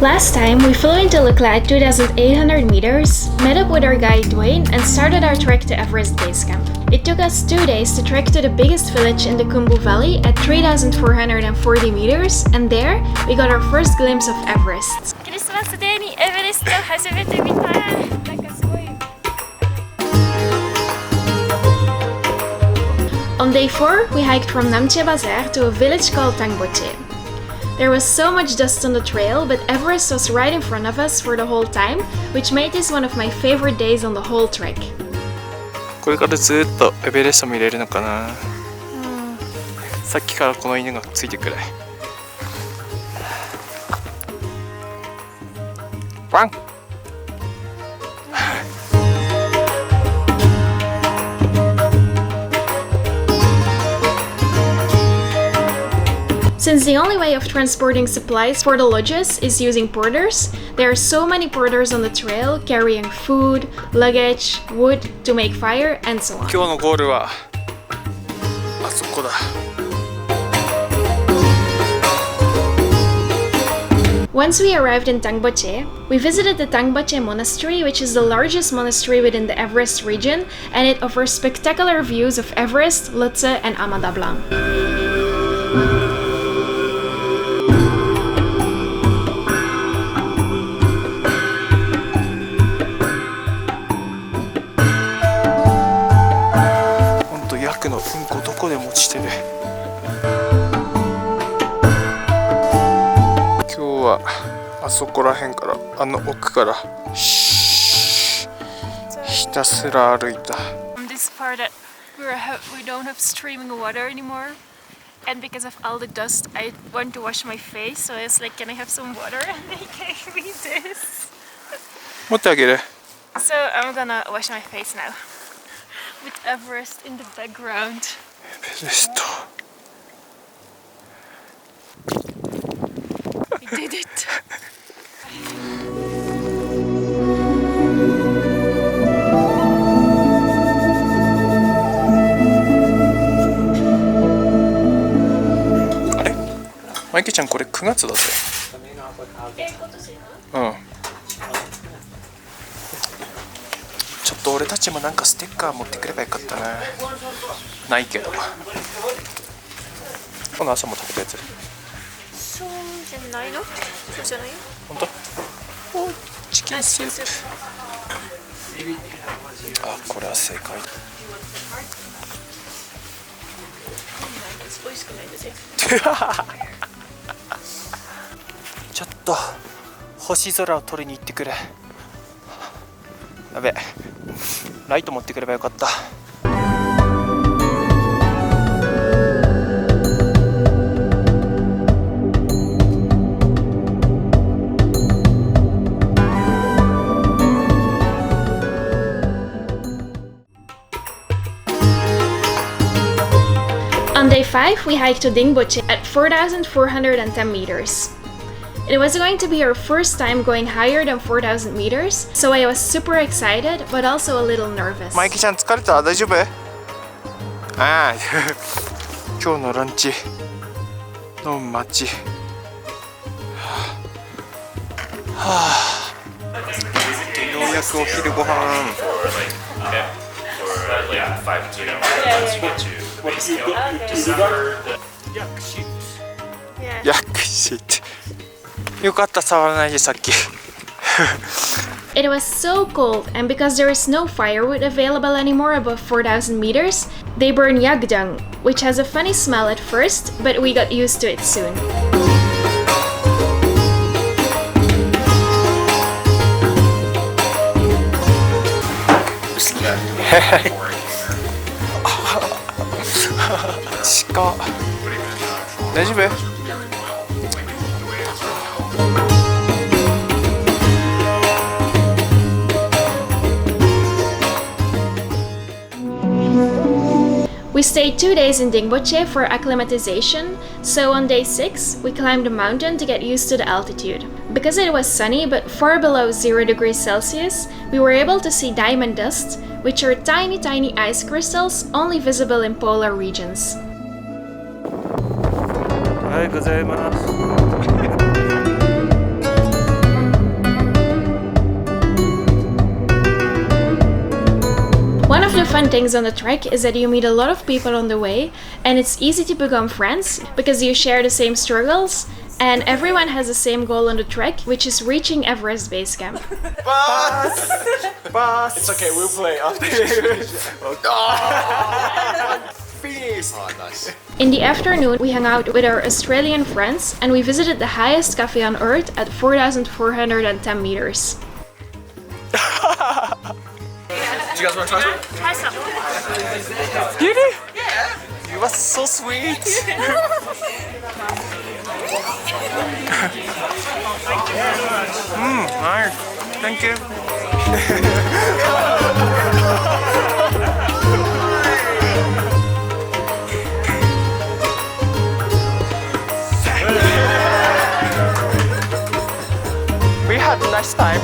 Last time, we flew into Lukla at 2,800 meters, met up with our guide Dwayne, and started our trek to Everest Base Camp. It took us 2 days to trek to the biggest village in the Khumbu Valley at 3,440 meters, and there, we got our first glimpse of Everest. クリスマスデーにエベレストを初めて見た。なんかすごい。On day 4, we hiked from Namche Bazaar to a village called Tangboche. There was so much dust on the trail, but Everest was right in front of us for the whole time, which made this one of my favorite days on the whole trek. これからずっとエベレスト見れるのかな、さっきからこの犬がついてくる。ワンSince the only way of transporting supplies for the lodges is using porters, there are so many porters on the trail carrying food, luggage, wood to make fire, and so on. 今日のゴールはあそこだ。Once we arrived in Tangboche, we visited the Tangboche Monastery, which is the largest monastery within the Everest region, and it offers spectacular views of Everest, Lhotse, and Amadablang. Yakのうんこどこでも落ちてる。今日はあそこら辺からあの奥からひたすら歩いた。This part that we don't have streaming water anymore, and because of all the dust, I want to wash my face. So I was like, "Can I have some water?" And they gave me this. 持ってあげる。So I'm gonna wash my face now. With Everest in the background. エベレスト。We did it. あれ？マイケちゃんこれ9月だぜ。今年の？うん。ちょっと俺たちもなんかステッカー持ってくればよかったな。ないけど。この朝も食べたやつ。そうじゃないの？そうじゃないよ。本当？お、チキンスープ。あ、これは正解だ。美味しくないですよ。ちょっと星空を撮りに行ってくれ。やべ、ライト持ってくればよかった。On day 5, we hiked to Dingboche at 4,410 meters. It was going to be our first time going higher than 4,000 meters, so I was super excited, but also a little nervous. マイキちゃん疲れた？大丈夫？ああ、今日のランチの街。はあ、ようやくお昼ご飯。薬師って。よかった、触らないでさっき。It was so cold, and because there is no firewood available anymore above 4,000 meters, they burn yagdang, which has a funny smell at first, but we got used to it soon. Shika. 大丈夫？We stayed 2 days in Dingboche for acclimatization, so on day 6, we climbed a mountain to get used to the altitude. Because it was sunny but far below 0 degrees Celsius, we were able to see diamond dust, which are tiny ice crystals only visible in polar regions. おはようございます。fun things on the trek is that you meet a lot of people on the way, and it's easy to become friends because you share the same struggles, and everyone has the same goal on the trek, which is reaching Everest Base Camp. Boss! It's okay, we'll play after. Finish! Oh, nice. In the afternoon, we hung out with our Australian friends, and we visited the highest cafe on Earth at 4,410 meters. Do you guys want to try some? Try some. Really? Yeah. You are so sweet. Nice. Thank you. We had a nice time.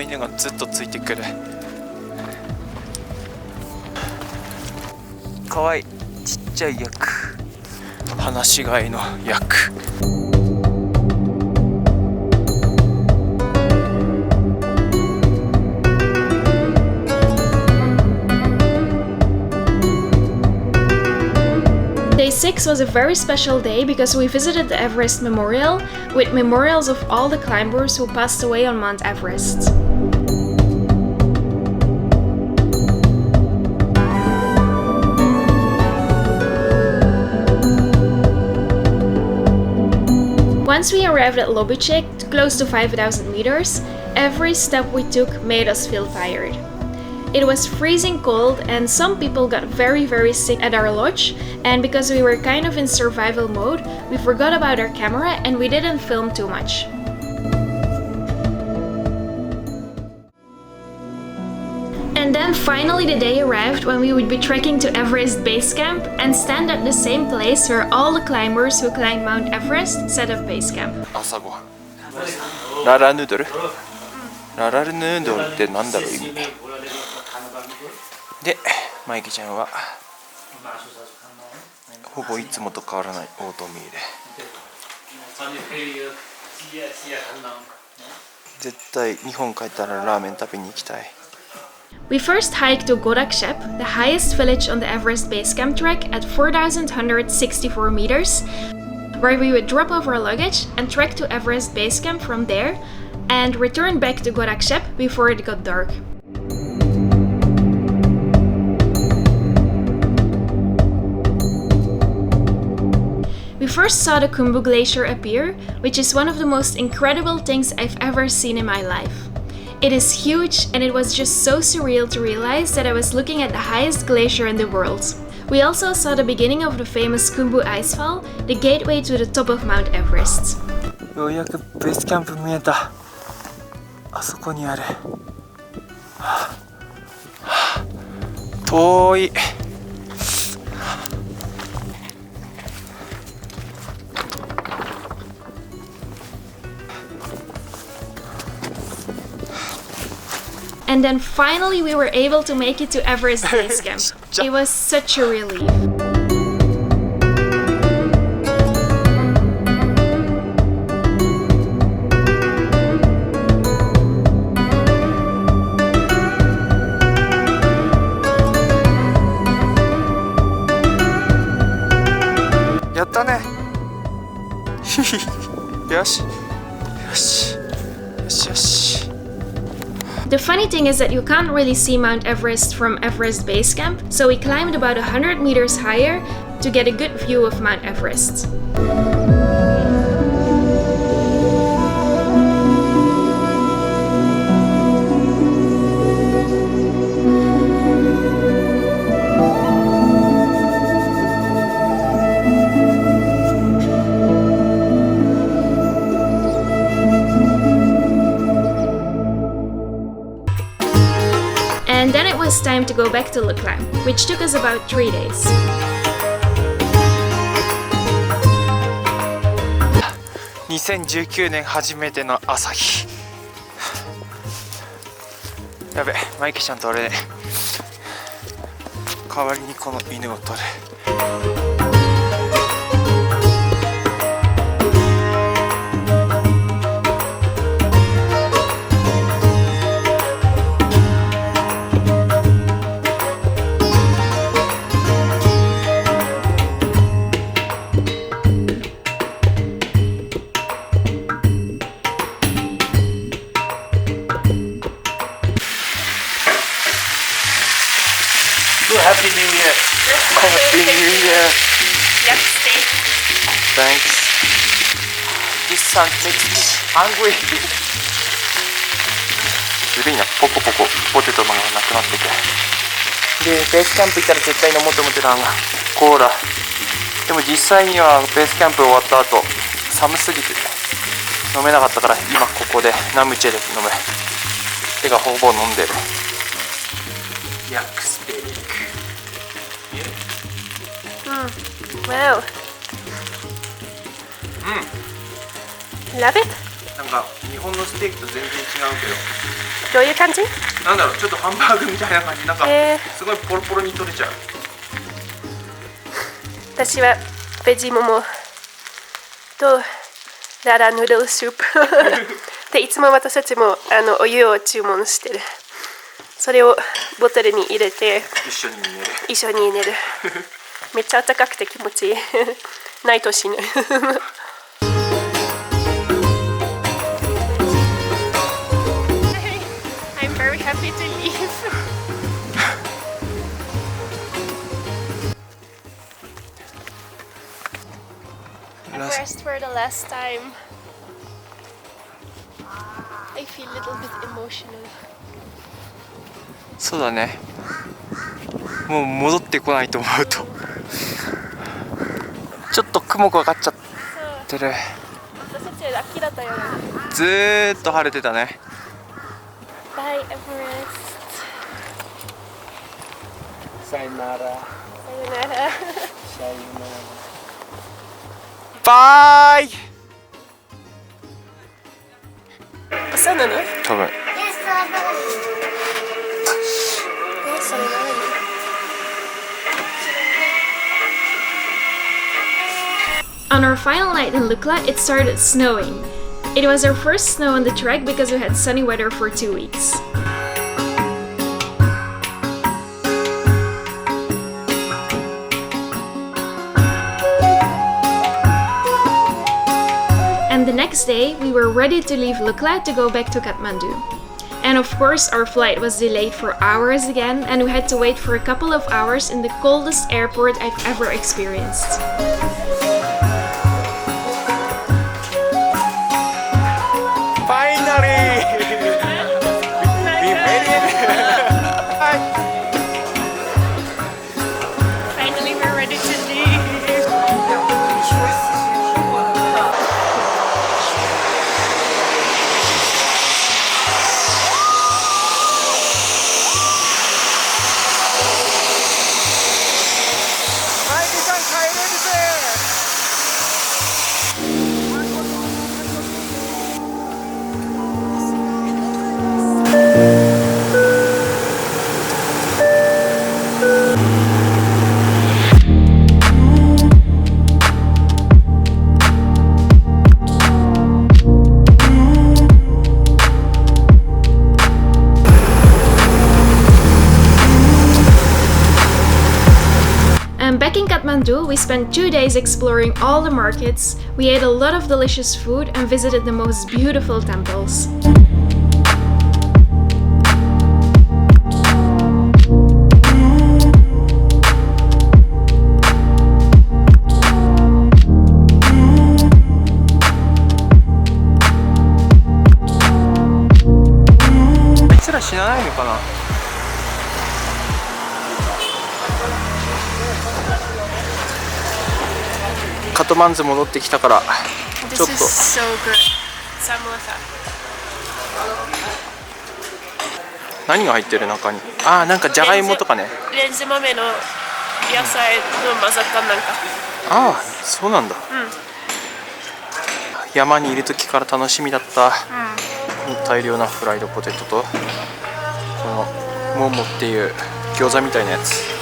犬がずっとついてくる。かわいいちっちゃいヤク、放し飼いのヤク。Day 6 was a very special day because we visited the Everest Memorial with memorials of all the climbers who passed away on Mount Everest. Once we arrived at Lobuchek, close to 5,000 meters, every step we took made us feel tired. It was freezing cold and some people got very sick at our lodge, and because we were kind of in survival mode, we forgot about our camera and we didn't film too much. And then finally the day arrived when we would be trekking to Everest Base Camp and stand at the same place where all the climbers who climbed Mount Everest set up base camp. 朝ごはん。ララヌードル？ララヌードルってなんだろう意味。で、マイキちゃんはほぼいつもと変わらないオートミール。絶対日本帰ったらラーメン食べに行きたい。We first hiked to Godakshep, the highest village on the Everest Base Camp trek at 4,164 meters, where we would drop off our luggage and trek to Everest Base Camp from there, and return back to Godakshep before it got dark. We first saw the Khumbu Glacier appear, which is one of the most incredible things I've ever seen in my life. It is huge, and it was just so surreal to realize that I was looking at the highest glacier in the world. We also saw the beginning of the famous Khumbu Icefall, the gateway to the top of Mount Everest. ようやくベースキャンプ見えた。あそこにある。遠い。And then finally we were able to make it to Everest Base Camp. It was such a relief. Yatta ne. よし。よし。よしよし。The funny thing is that you can't really see Mount Everest from Everest Base Camp, so we climbed about 100 meters higher to get a good view of Mount Everest. And then it was time to go back to Lukla, which took us about 3 days. 2019年初めての朝日。やべ、マイケちゃんと俺代わりにこの犬を取る。Happy New Year! Happy New Year! Thanks. This sun makes me hungry. ずるいな、ポコポコポテトのがなくなってて。で、ベースキャンプ行ったら絶対飲もうと思ってたのがコーラ。でも実際にはベースキャンプ終わった後、寒すぎて飲めなかったから今ここでナムチェで飲む。てかほぼ飲んでる。ヤクスペリック。Wow. Love it? なんか日本のステーキと全然違うけど。どういう感じ？なんだろう、ちょっとハンバーグみたいな感じ。なんかすごいポロポロに取れちゃう。私はベジモモとララヌードルスープで、いつも私たちもお湯を注文してる。それをボトルに入れて一緒に寝る。めっちゃ暖かくて気持ちいい。ないと死ぬ。I'm very happy to leave. Everest for the last time. I feel a little bit emotional. そうだね。もう戻ってこないと思うとちょっと雲がかかっちゃってる。私たちラッキーだったよね。ずーっと晴れてたね。バイエベレスト。さよなら。さよなら。バイ。そうなの？多分。On our final night in Lukla, it started snowing. It was our first snow on the trek because we had sunny weather for 2 weeks. And the next day, we were ready to leave Lukla to go back to Kathmandu. And of course, our flight was delayed for hours again, and we had to wait for a couple of hours in the coldest airport I've ever experienced. Finally! We made it! Finally, we're ready to leave. Back in Kathmandu, we spent 2 days exploring all the markets, we ate a lot of delicious food and visited the most beautiful temples. Kathmandu カトマンズ戻ってきたからちょっと so good. Samosa. 何が入ってる中に。ああ、なんかじゃがいもとかね。レンズ豆の野菜の混ざったなんか。ああ、そうなんだ。山にいる時から楽しみだった、大量なフライドポテトとこのモモっていう餃子みたいなやつ。